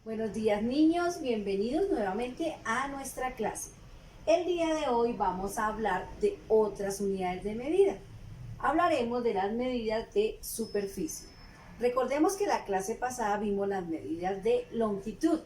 Buenos días niños, bienvenidos nuevamente a nuestra clase. El día de hoy vamos a hablar de otras unidades de medida. Hablaremos de las medidas de superficie. Recordemos que la clase pasada vimos las medidas de longitud,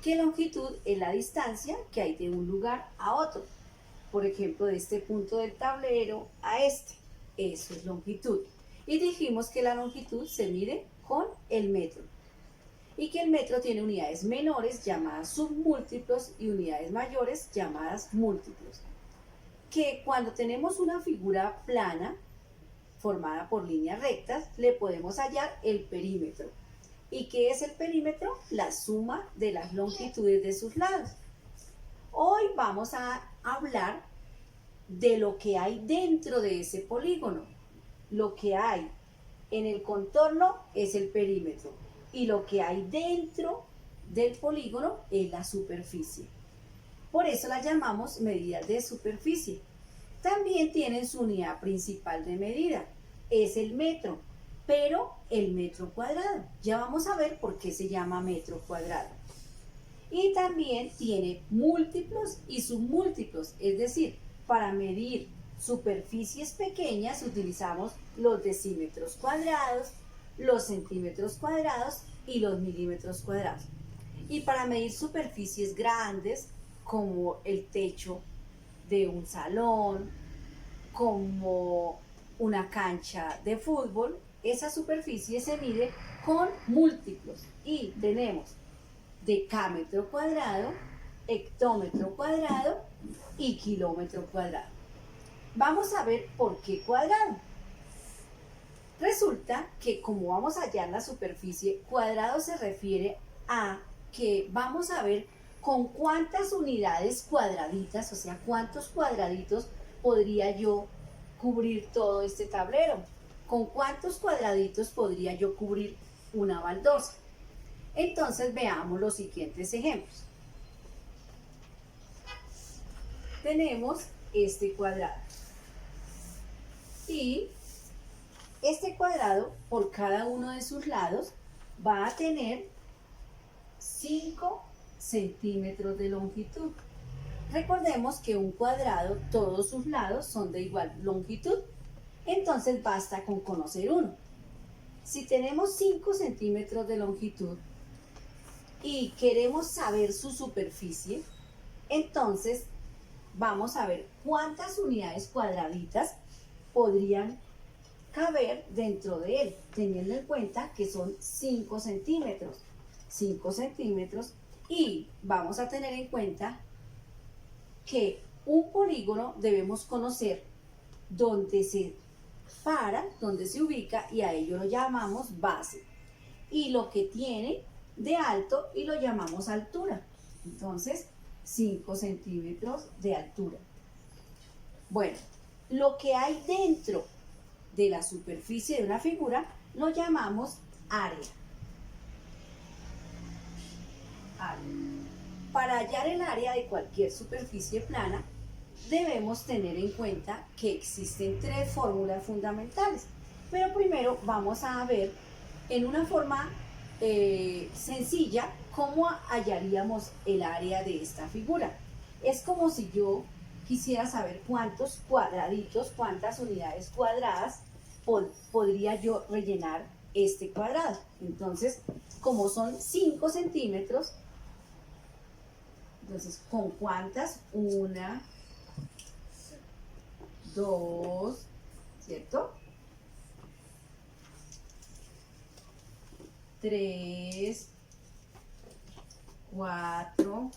que longitud es la distancia que hay de un lugar a otro. Por ejemplo, de este punto del tablero a este, eso es longitud. Y dijimos que la longitud se mide con el metro y que el metro tiene unidades menores llamadas submúltiplos y unidades mayores llamadas múltiplos. Que cuando tenemos una figura plana formada por líneas rectas, le podemos hallar el perímetro. ¿Y qué es el perímetro? La suma de las longitudes de sus lados. Hoy vamos a hablar de lo que hay dentro de ese polígono. Lo que hay en el contorno es el perímetro y lo que hay dentro del polígono es la superficie. Por eso la llamamos medidas de superficie. También tienen su unidad principal de medida, es el metro, pero el metro cuadrado. Ya vamos a ver por qué se llama metro cuadrado. Y también tiene múltiplos y submúltiplos, es decir, para medir superficies pequeñas utilizamos los decímetros cuadrados, los centímetros cuadrados y los milímetros cuadrados. Y para medir superficies grandes, como el techo de un salón, como una cancha de fútbol, esa superficie se mide con múltiplos. Y tenemos decámetro cuadrado, hectómetro cuadrado y kilómetro cuadrado. Vamos a ver por qué cuadrado. Resulta que como vamos a hallar la superficie, cuadrado se refiere a que vamos a ver con cuántas unidades cuadraditas, o sea, cuántos cuadraditos podría yo cubrir todo este tablero. Con cuántos cuadraditos podría yo cubrir una baldosa. Entonces veamos los siguientes ejemplos. Tenemos este cuadrado. Y este cuadrado, por cada uno de sus lados, va a tener 5 centímetros de longitud. Recordemos que un cuadrado, todos sus lados son de igual longitud. Entonces basta con conocer uno. Si tenemos 5 centímetros de longitud y queremos saber su superficie, entonces vamos a ver cuántas unidades cuadraditas podrían caber dentro de él, teniendo en cuenta que son 5 centímetros. 5 centímetros y vamos a tener en cuenta que un polígono debemos conocer dónde se para, dónde se ubica y a ello lo llamamos base. Y lo que tiene de alto y lo llamamos altura. Entonces, 5 centímetros de altura. Bueno, lo que hay dentro de la superficie de una figura lo llamamos área. Para hallar el área de cualquier superficie plana, debemos tener en cuenta que existen 3 fórmulas fundamentales. Pero primero vamos a ver en una forma sencilla cómo hallaríamos el área de esta figura. Es como si yo quisiera saber cuántos cuadraditos, cuántas unidades cuadradas podría yo rellenar este cuadrado. Entonces, como son 5 centímetros, entonces, ¿con cuántas? 1, 2, ¿cierto? 3, 4,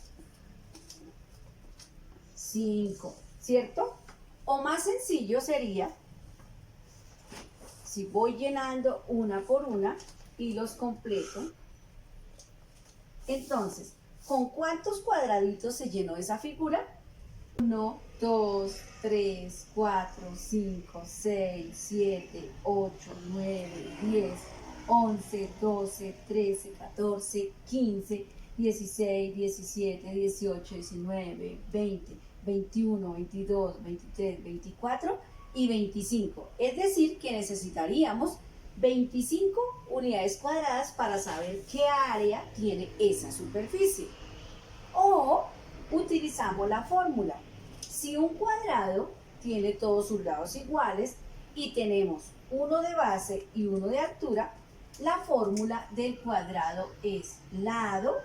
5, ¿cierto? O más sencillo sería, si voy llenando una por una y los completo, entonces, ¿con cuántos cuadraditos se llenó esa figura? 1, 2, 3, 4, 5, 6, 7, 8, 9, 10, 11, 12, 13, 14, 15, 16, 17, 18, 19, 20, 21, 22, 23, 24 y 25. Es decir, que necesitaríamos 25 unidades cuadradas para saber qué área tiene esa superficie. O utilizamos la fórmula. Si un cuadrado tiene todos sus lados iguales y tenemos uno de base y uno de altura, la fórmula del cuadrado es lado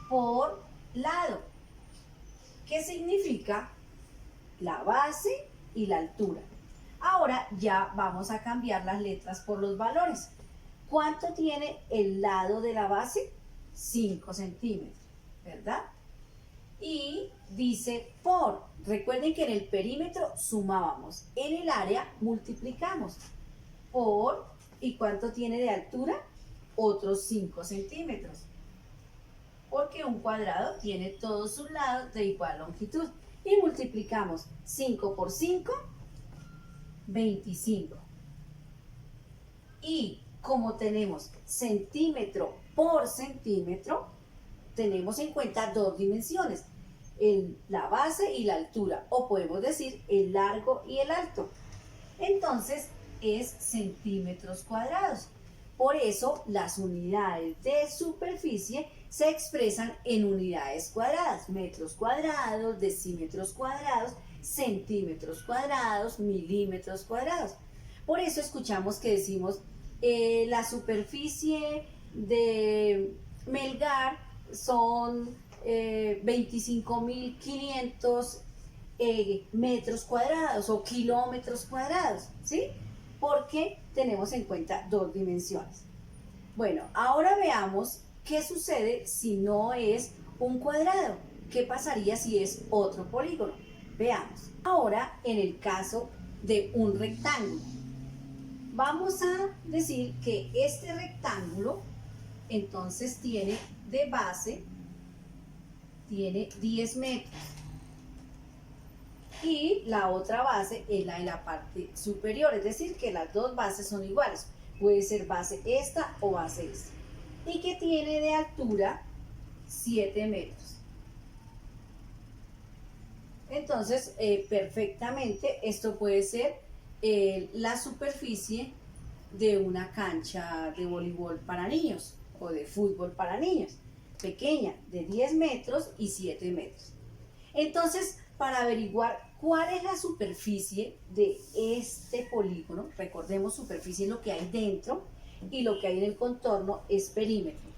por lado. ¿Qué significa? La base y la altura. Ahora ya vamos a cambiar las letras por los valores. ¿Cuánto tiene el lado de la base? 5 centímetros, ¿verdad? Y dice por. Recuerden que en el perímetro sumábamos, en el área multiplicamos. Por, ¿y cuánto tiene de altura? Otros 5 centímetros. Porque un cuadrado tiene todos sus lados de igual longitud. Y multiplicamos 5 por 5, 25. Y como tenemos centímetro por centímetro, tenemos en cuenta dos dimensiones, la base y la altura, o podemos decir el largo y el alto. Entonces es centímetros cuadrados. Por eso las unidades de superficie se expresan en unidades cuadradas, metros cuadrados, decímetros cuadrados, centímetros cuadrados, milímetros cuadrados. Por eso escuchamos que decimos la superficie de Melgar son 25.500 metros cuadrados o kilómetros cuadrados, ¿sí? Porque tenemos en cuenta dos dimensiones. Bueno, ahora veamos qué sucede si no es un cuadrado. ¿Qué pasaría si es otro polígono? Veamos. Ahora, en el caso de un rectángulo, vamos a decir que este rectángulo entonces tiene de base, tiene 10 metros. Y la otra base es la de la parte superior, es decir, que las dos bases son iguales. Puede ser base esta o base esta. Y que tiene de altura 7 metros. Entonces, perfectamente, esto puede ser la superficie de una cancha de voleibol para niños o de fútbol para niños, pequeña, de 10 metros y 7 metros. Entonces, para averiguar cuál es la superficie de este polígono, recordemos, superficie es lo que hay dentro y lo que hay en el contorno es perímetro.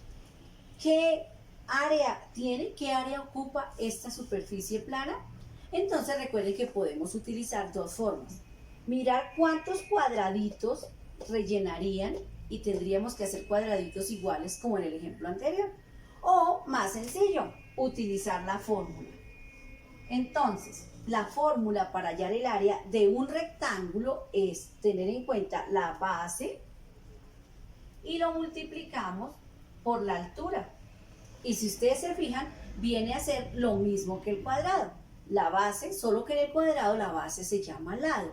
¿Qué área tiene? ¿Qué área ocupa esta superficie plana? Entonces recuerden que podemos utilizar dos formas. Mirar cuántos cuadraditos rellenarían y tendríamos que hacer cuadraditos iguales como en el ejemplo anterior. O, más sencillo, utilizar la fórmula. Entonces, la fórmula para hallar el área de un rectángulo es tener en cuenta la base y lo multiplicamos por la altura. Y si ustedes se fijan, viene a ser lo mismo que el cuadrado. La base, solo que en el cuadrado la base se llama lado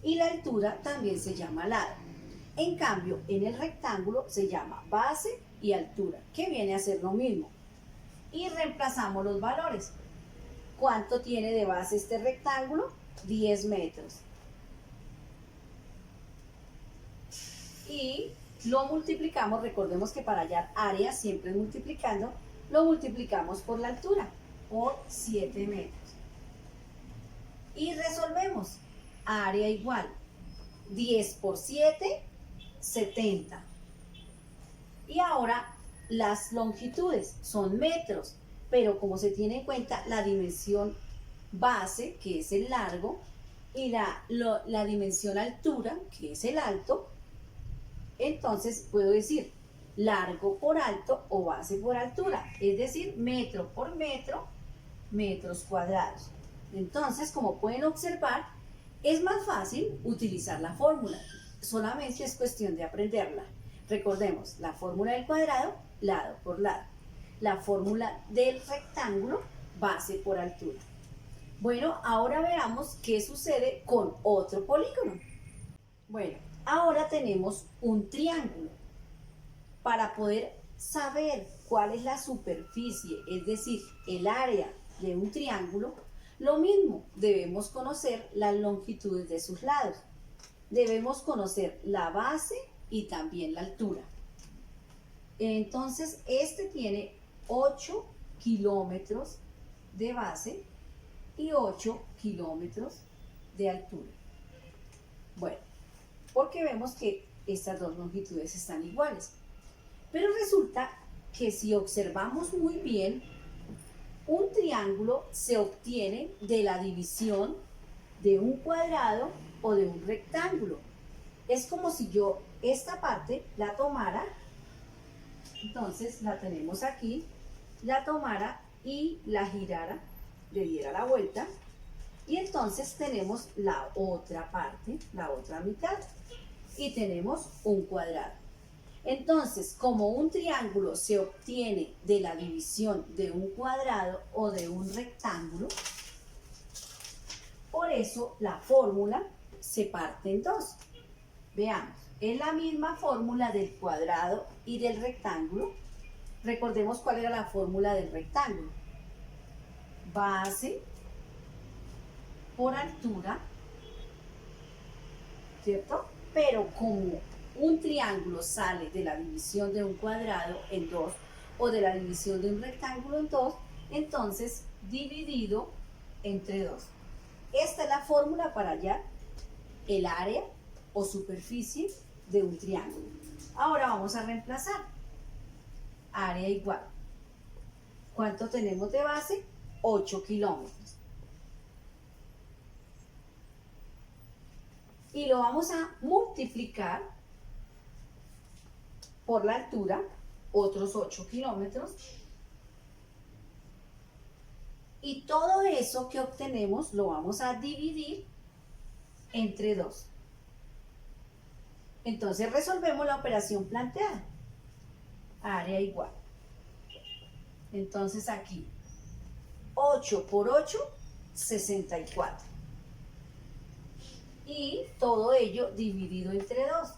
y la altura también se llama lado. En cambio, en el rectángulo se llama base y altura, que viene a ser lo mismo. Y reemplazamos los valores. ¿Cuánto tiene de base este rectángulo? 10 metros. Y lo multiplicamos, recordemos que para hallar área siempre multiplicando, lo multiplicamos por la altura, por 7 metros. Y resolvemos. Área igual 10 por 7, 70. Y ahora las longitudes son metros, pero como se tiene en cuenta la dimensión base, que es el largo, y la dimensión altura, que es el alto, entonces puedo decir largo por alto o base por altura, es decir, metro por metro, metros cuadrados. Entonces, como pueden observar, es más fácil utilizar la fórmula, solamente es cuestión de aprenderla. Recordemos, la fórmula del cuadrado, lado por lado. La fórmula del rectángulo, base por altura. Bueno, ahora veamos qué sucede con otro polígono. Bueno, ahora tenemos un triángulo. Para poder saber cuál es la superficie, es decir, el área de un triángulo, lo mismo, debemos conocer las longitudes de sus lados. Debemos conocer la base y también la altura. Entonces, este tiene 8 kilómetros de base y 8 kilómetros de altura. Bueno, porque vemos que estas dos longitudes están iguales. Pero resulta que si observamos muy bien, un triángulo se obtiene de la división de un cuadrado o de un rectángulo. Es como si yo esta parte la tomara, entonces la tenemos aquí, la tomara y la girara, le diera la vuelta, y entonces tenemos la otra parte, la otra mitad, y tenemos un cuadrado. Entonces, como un triángulo se obtiene de la división de un cuadrado o de un rectángulo, por eso la fórmula se parte en dos. Veamos, es la misma fórmula del cuadrado y del rectángulo. Recordemos cuál era la fórmula del rectángulo. Base por altura, ¿cierto? Pero como un triángulo sale de la división de un cuadrado en dos o de la división de un rectángulo en dos, entonces dividido entre dos. Esta es la fórmula para hallar el área o superficie de un triángulo. Ahora vamos a reemplazar. Área igual. ¿Cuánto tenemos de base? 8 kilómetros. Y lo vamos a multiplicar por la altura, otros 8 kilómetros. Y todo eso que obtenemos lo vamos a dividir entre 2. Entonces resolvemos la operación planteada. Área igual. Entonces aquí, 8 por 8, 64. Y todo ello dividido entre 2.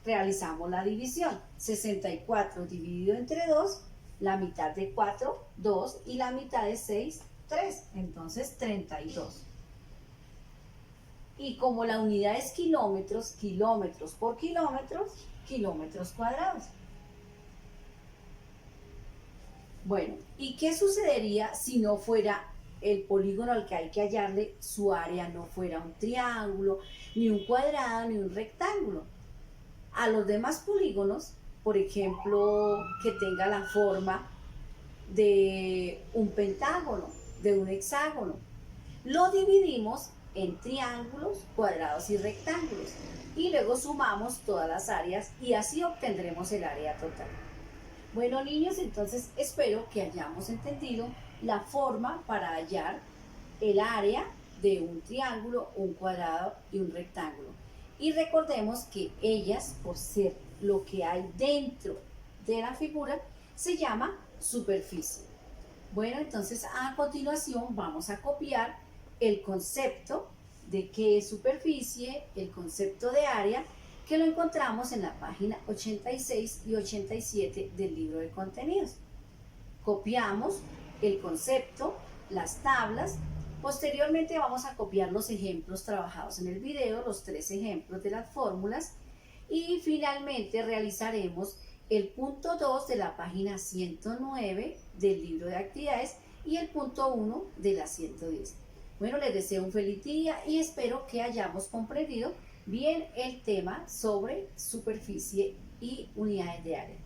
Realizamos la división. 64 dividido entre 2, la mitad de 4, 2, y la mitad de 6, 3. Entonces 32. Y como la unidad es kilómetros, kilómetros por kilómetros, kilómetros cuadrados. Bueno, ¿y qué sucedería si no fuera el polígono al que hay que hallarle su área, no fuera un triángulo, ni un cuadrado, ni un rectángulo? A los demás polígonos, por ejemplo, que tenga la forma de un pentágono, de un hexágono, lo dividimos en triángulos, cuadrados y rectángulos, y luego sumamos todas las áreas y así obtendremos el área total. Bueno, niños, entonces espero que hayamos entendido la forma para hallar el área de un triángulo, un cuadrado y un rectángulo. Y recordemos que ellas, por ser lo que hay dentro de la figura, se llama superficie. Bueno, entonces a continuación vamos a copiar el concepto de qué es superficie, el concepto de área, que lo encontramos en la página 86 y 87 del libro de contenidos. Copiamos el concepto, las tablas. Posteriormente vamos a copiar los ejemplos trabajados en el video, los 3 ejemplos de las fórmulas, y finalmente realizaremos el punto 2 de la página 109 del libro de actividades y el punto 1 de la 110. Bueno, les deseo un feliz día y espero que hayamos comprendido bien el tema sobre superficie y unidades de área.